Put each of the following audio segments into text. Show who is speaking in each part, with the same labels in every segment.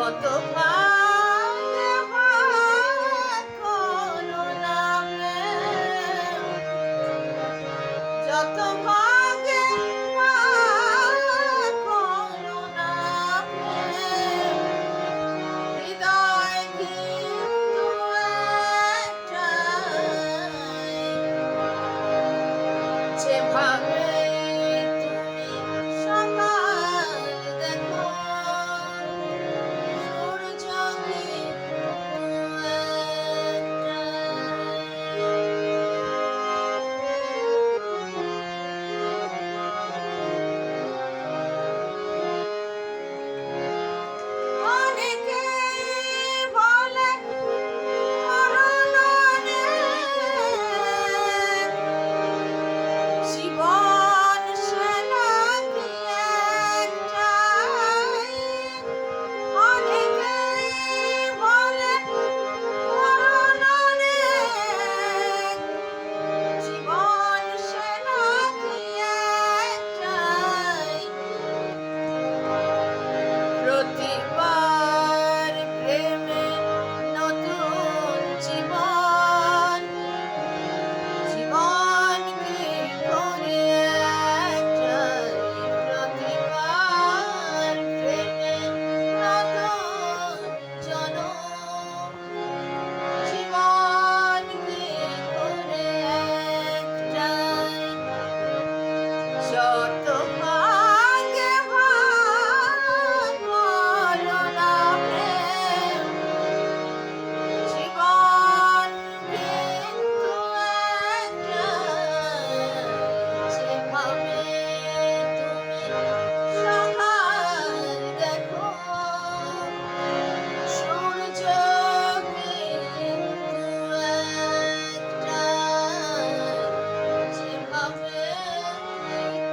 Speaker 1: যত ভাগে ভাগ করো না প্রেম, যত ভাগে ভাগ করো না প্রেম, হৃদয় কিন্তু একটাই, যেভাবে তুমি সকাল দেখো সূর্য কিন্তু অনেকেই বলে মরণ নেই, জীবন সে নাকি একটাই। অনেকেই বলে মরণ নেই, জীবন সে নাকি একটাই। প্রতিবার প্রেমে নতুন জীবন, জীবন কি করে একটাই। প্রতিবার প্রেমে নতুন জনম, জীবন কি করে একটাই। যত ভাগে ভাগ করো না প্রেম, জীবন কিন্তু একটাই। যেভাবে তুমি সকাল দেখো সূর্য কিন্তু একটাই, যেভাবে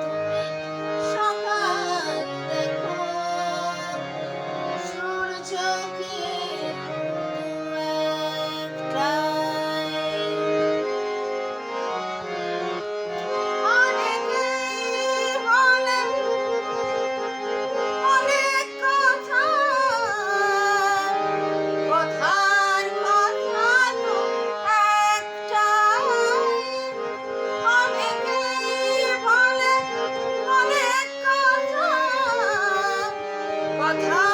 Speaker 1: তুমি সকাল দেখো সূর্য কিন্তু একটাই। অনেকেই বলে অনেক কথা, কথার কথা তো একটাই। অনেকেই বলে অনেক কথা, কথা